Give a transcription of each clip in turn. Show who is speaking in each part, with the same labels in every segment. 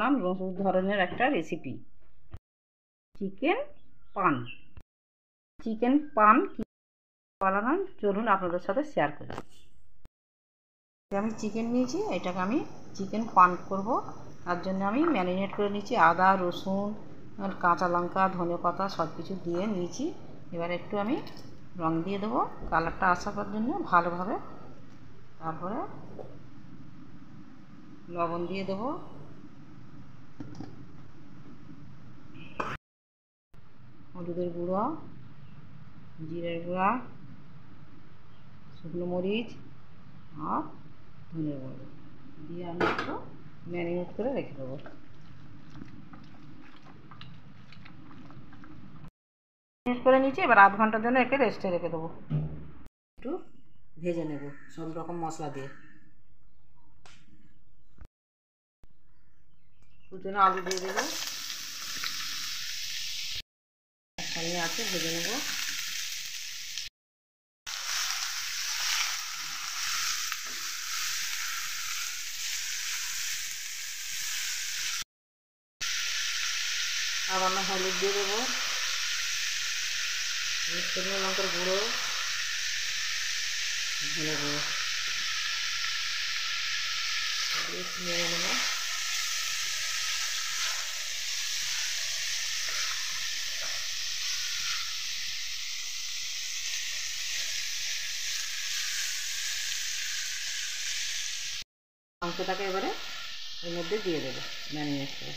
Speaker 1: নাম নতুন ধরনের একটা রেসিপি, চিকেন পান। চিকেন পান কি বানালাম চলুন আপনাদের সাথে শেয়ার করি। আমি চিকেন নিয়েছি, এটাকে আমি চিকেন পান করব। তার জন্য আমি ম্যারিনেট করে নিয়েছি আদা, রসুন, কাঁচা লঙ্কা, ধনেপাতা সব কিছু দিয়ে নিয়েছি। এবার একটু আমি রং দিয়ে দেবো কালারটা আসার জন্য ভালোভাবে। তারপরে লবণ দিয়ে দেবো, হলুদের গুঁড়ো, জিরের গুঁড়া, শুকনো মরিচ আর ধনে গুঁড়ো দিয়ে আমি একটু ম্যারিনেট করে রেখে দেবো। ম্যারিনেট করে নিচ্ছি, এবার আধ ঘন্টার জন্য একে রেস্টে রেখে দেবো। একটু ভেজে নেব সব রকম মশলা দিয়ে। ওর জন্য আলু দিয়ে দেবো, একসঙ্গে আছে ভেজে নেব। আবার না হলুদ দিয়ে দেবো, শুকনো লঙ্কার গুঁড়ো, ধনে গুঁড়ো নেড়ে নেবো। মাংসটাকে এবারে এর মধ্যে দিয়ে দেবো ম্যারিনেট করে।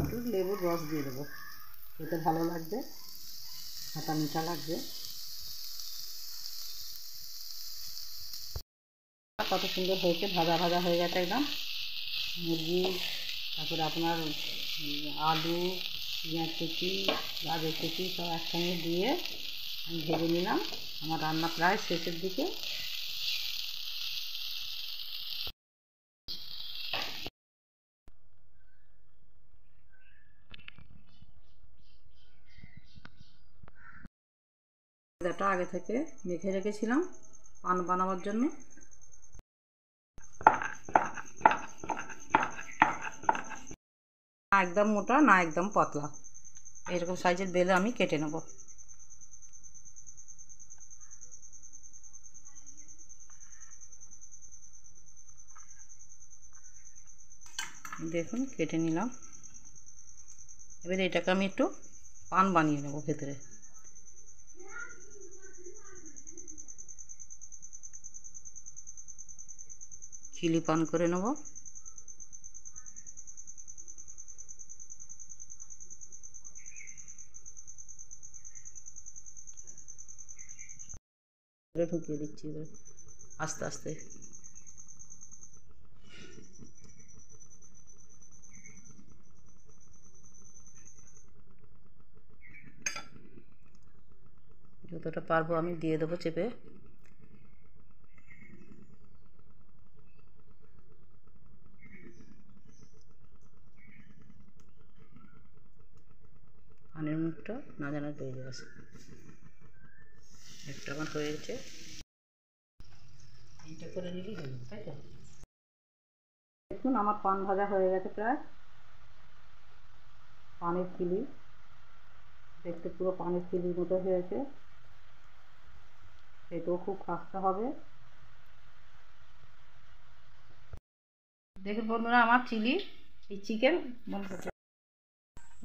Speaker 1: একটু লেবুর রস দিয়ে দেবো, খেতে ভালো লাগবে, খাটা মিঠা লাগবে। কত সুন্দর হয়েছে, ভাজা ভাজা হয়ে গেছে একদম। মুরগি, তারপরে আপনার আলু, পেঁয়াজ কুচি, গাজর কুচি সব একসঙ্গে দিয়ে আমি ভেজে নিলাম। আমার রান্না প্রায় শেষের দিকে। ময়দাটা আগে থেকে মেখে রেখেছিলাম পান বানাবার জন্য। না একদম মোটা না একদম পাতলা, এরকম সাইজের বেলে আমি কেটে নেব। দেখুন কেটে নিলাম। এবারে এটাকে আমি একটু পান বানিয়ে নেব ভেতরে। চিলি পান করে নেব। ঢুকিয়ে দিচ্ছি এবার আস্তে আস্তে। যতটা পারবো আমি দিয়ে দেবো চেপে। পানের মুখটা না জানা তৈরি আছে, একটা আমার হয়ে গেছে। এইটা করে নিলেই হলো, তাই তো? দেখুন আমার পান ভাজা হয়ে গেছে প্রায়। পানের খিলি দেখতে পুরো পানের খিলির মতো হয়েছে, সেটাও খুব খাস্তা হবে। দেখুন বন্ধুরা আমার চিকেন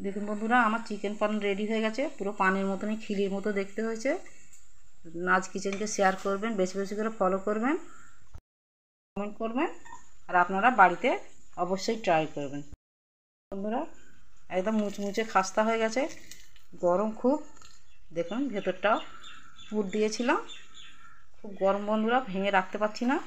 Speaker 1: দেখুন বন্ধুরা আমার চিকেন পান রেডি হয়ে গেছে, পুরো পানের মতনই খিলির মতো দেখতে হয়েছে। নাজ কিচেনকে শেয়ার করবেন, বেশি বেশি করে ফলো করবেন, কমেন্ট করবেন, আর আপনারা বাড়িতে অবশ্যই ট্রাই করবেন। বন্ধুরা একদম মুচমুচে খাস্তা হয়ে গেছে, গরম খুব। দেখুন ভেতরটাও পুর দিয়েছিলাম, খুব গরম বন্ধুরা, ভেঙে রাখতে পারছি না।